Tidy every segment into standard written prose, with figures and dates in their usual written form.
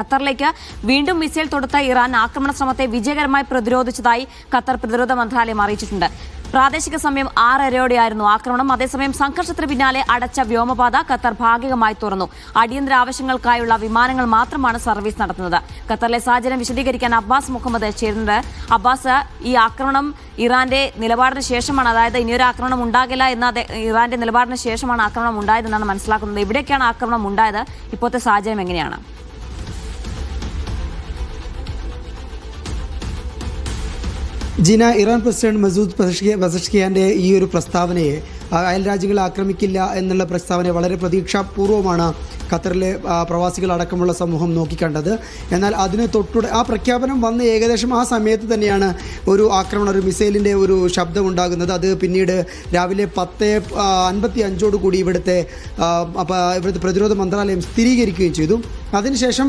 ഖത്തറിലേക്ക് വീണ്ടും missile തൊടുത്ത Iran ആക്രമണ ശ്രമത്തെ വിജയകരമായി പ്രതിരോധിച്ചതായി ഖത്തർ പ്രതിരോധ മന്ത്രാലയം അറിയിച്ചിട്ടുണ്ട്. പ്രാദേശിക സമയം 6:30 ആക്രമണം. അതേസമയം സംഘർഷത്തിന് പിന്നാലെ അടച്ച വ്യോമപാത ഖത്തർ ഭാഗികമായി തുറന്നു. അടിയന്തര ആവശ്യങ്ങൾക്കായുള്ള വിമാനങ്ങൾ മാത്രമാണ് സർവീസ് നടത്തുന്നത്. ഖത്തറിലെ സാഹചര്യം വിശദീകരിക്കാൻ അബ്ബാസ് മുഹമ്മദ് ചേരുന്നുണ്ട്. അബ്ബാസ്, ഈ ആക്രമണം ഇറാന്റെ നിലപാടിന് ശേഷമാണ്, അതായത് ഇനിയൊരു ആക്രമണം ഉണ്ടാകില്ല എന്ന ഇറാന്റെ നിലപാടിന് ശേഷമാണ് ആക്രമണം ഉണ്ടായതെന്നാണ് മനസ്സിലാക്കുന്നത്. എവിടെയൊക്കെയാണ് ആക്രമണം ഉണ്ടായത്? ഇപ്പോഴത്തെ സാഹചര്യം എങ്ങനെയാണ്? ജിന, ഇറാൻ പ്രസിഡന്റ് മസൂദ് പെസഷ്കിയാന്റെ ഈ ഒരു പ്രസ്താവനയെ, അയൽ രാജ്യങ്ങളെ ആക്രമിക്കില്ല എന്നുള്ള പ്രസ്താവനയെ വളരെ പ്രതീക്ഷാപൂർവ്വമാണ് ഖത്തറിലെ പ്രവാസികളടക്കമുള്ള സമൂഹം നോക്കിക്കണ്ടത്. എന്നാൽ അതിന് ആ പ്രഖ്യാപനം വന്ന് ഏകദേശം ആ സമയത്ത് തന്നെയാണ് ഒരു ആക്രമണം, ഒരു മിസൈലിൻ്റെ ഒരു ശബ്ദം ഉണ്ടാകുന്നത്. അത് പിന്നീട് രാവിലെ 10:55 ഇവിടുത്തെ പ്രതിരോധ മന്ത്രാലയം സ്ഥിരീകരിക്കുകയും ചെയ്തു. അതിനുശേഷം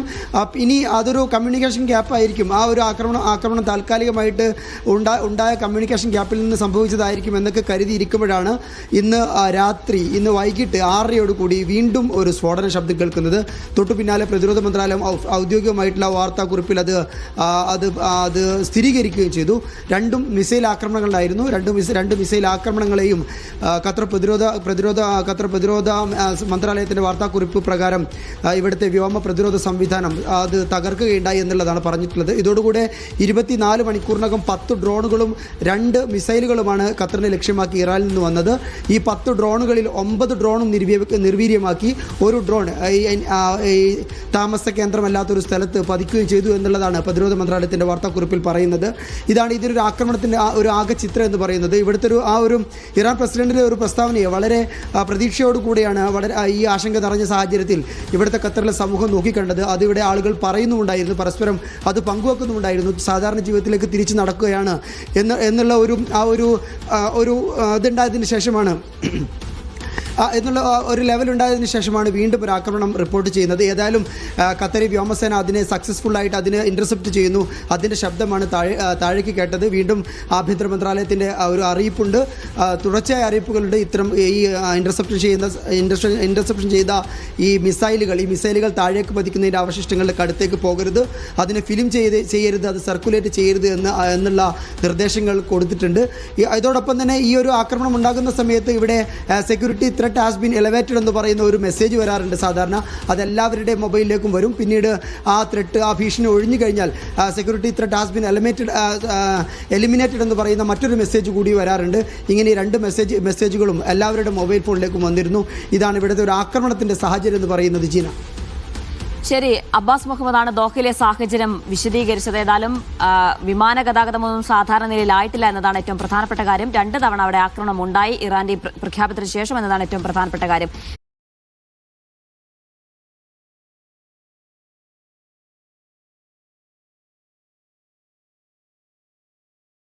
ഇനി അതൊരു കമ്മ്യൂണിക്കേഷൻ ഗ്യാപ്പായിരിക്കും. ആ ഒരു ആക്രമണം താൽക്കാലികമായിട്ട് ഉണ്ടായ കമ്മ്യൂണിക്കേഷൻ ഗ്യാപ്പിൽ നിന്ന് സംഭവിച്ചതായിരിക്കും എന്നൊക്കെ കരുതിയിരിക്കുമ്പോഴാണ് ഇന്ന് വൈകിട്ട് 6:30 വീണ്ടും ഒരു സ്ഫോടന ശബ്ദം കേൾക്കുന്നത്. തൊട്ടു പിന്നാലെ പ്രതിരോധ മന്ത്രാലയം ഔദ്യോഗികമായിട്ടുള്ള വാർത്താക്കുറിപ്പിൽ അത് സ്ഥിരീകരിക്കുകയും ചെയ്തു. രണ്ടും മിസൈൽ ആക്രമണങ്ങളായിരുന്നു. രണ്ട് മിസൈൽ ആക്രമണങ്ങളെയും ഖത്തർ പ്രതിരോധ മന്ത്രാലയത്തിൻ്റെ വാർത്താക്കുറിപ്പ് പ്രകാരം ഇവിടുത്തെ വ്യോമ പ്രതിരോധ സംവിധാനം അത് തകർക്കുകയുണ്ടായി എന്നുള്ളതാണ് പറഞ്ഞിട്ടുള്ളത്. ഇതോടുകൂടെ 24 മണിക്കൂറിനകം 10 ഡ്രോണുകളും 2 മിസൈലുകളുമാണ് ഖത്തറിനെ ലക്ഷ്യമാക്കി ഇറാനിൽ നിന്ന് വന്നത്. ഈ 10 ഡ്രോണുകളിൽ 9 ഡ്രോണും നിർവീര്യമാക്കി. ഒരു ഡ്രോൺ ഈ താമസ കേന്ദ്രമല്ലാത്തൊരു സ്ഥലത്ത് പതിക്കുകയും ചെയ്തു എന്നുള്ളതാണ് പ്രതിരോധ മന്ത്രാലയത്തിൻ്റെ വാർത്താക്കുറിപ്പിൽ പറയുന്നത്. ഇതാണ് ഇതിനൊരു ആക്രമണത്തിൻ്റെ ഒരു ആകെ ചിത്രം എന്ന് പറയുന്നത്. ഇവിടുത്തെ ഒരു ഇറാൻ പ്രസിഡന്റിൻ്റെ ഒരു പ്രസ്താവനയെ വളരെ പ്രതീക്ഷയോടുകൂടിയാണ്, ഈ ആശങ്ക നിറഞ്ഞ സാഹചര്യത്തിൽ ഇവിടുത്തെ ഖത്തറിലെ സമൂഹം നോക്കിക്കണ്ടത്. അതിവിടെ ആളുകൾ പറയുന്നുമുണ്ടായിരുന്നു, പരസ്പരം അത് പങ്കുവെക്കുന്നുമുണ്ടായിരുന്നു. സാധാരണ ജീവിതത്തിലേക്ക് തിരിച്ചു നടക്കുകയാണ് എന്നുള്ള ഒരു ഇതുണ്ടായതിന് ശേഷമാണ് ഒരു ലെവലുണ്ടായതിനു ശേഷമാണ് വീണ്ടും ഒരു ആക്രമണം റിപ്പോർട്ട് ചെയ്യുന്നത്. ഏതായാലും ഖത്തറി വ്യോമസേന അതിനെ സക്സസ്ഫുള്ളായിട്ട് അതിനെ ഇൻ്റർസെപ്റ്റ് ചെയ്യുന്നു. അതിൻ്റെ ശബ്ദമാണ് താഴേക്ക് കേട്ടത്. വീണ്ടും ആഭ്യന്തര മന്ത്രാലയത്തിൻ്റെ ഒരു അറിയിപ്പുണ്ട്, തുടർച്ചയായ അറിയിപ്പുകളുണ്ട്. ഈ ഇൻ്റർസെപ്ഷൻ ചെയ്ത ഈ മിസൈലുകൾ താഴേക്ക് പതിക്കുന്നതിൻ്റെ അവശിഷ്ടങ്ങളുടെ അടുത്തേക്ക് പോകരുത്, അതിനെ ഫിലിം ചെയ്യരുത്, അത് സർക്കുലേറ്റ് ചെയ്യരുത് എന്നുള്ള നിർദ്ദേശങ്ങൾ കൊടുത്തിട്ടുണ്ട്. ഇതോടൊപ്പം തന്നെ ഈ ഒരു ആക്രമണം ഉണ്ടാകുന്ന സമയത്ത് ഇവിടെ security threat has been elevated എന്ന് പറയുന്ന ഒരു മെസ്സേജ് വരാറുണ്ട് സാധാരണ. അതെല്ലാവരുടെയും മൊബൈലിലേക്കും വരും. പിന്നീട് ആ ഭീഷണി ഒഴിഞ്ഞു കഴിഞ്ഞാൽ security threat has been eliminated എന്ന് പറയുന്ന മറ്റൊരു മെസ്സേജ് കൂടി വരാറുണ്ട്. ഇങ്ങനെ 2 മെസ്സേജുകളും എല്ലാവരുടെ മൊബൈൽ ഫോണിലേക്കും വന്നിരുന്നു. ഇതാണ് ഇവിടുത്തെ ഒരു ആക്രമണത്തിൻ്റെ സാഹചര്യം എന്ന് പറയുന്നത്. ജീന, ശരി. അബ്ബാസ് മുഹമ്മദാണ് ദോഹയിലെ സാഹചര്യം വിശദീകരിച്ചത്. ഏതായാലും വിമാന ഗതാഗതമൊന്നും സാധാരണ നിലയിലായിട്ടില്ല എന്നതാണ് ഏറ്റവും പ്രധാനപ്പെട്ട കാര്യം. 2 തവണ അവിടെ ആക്രമണം ഉണ്ടായി ഇറാന്റെ പ്രഖ്യാപനത്തിന് ശേഷം എന്നതാണ് ഏറ്റവും പ്രധാനപ്പെട്ട കാര്യം.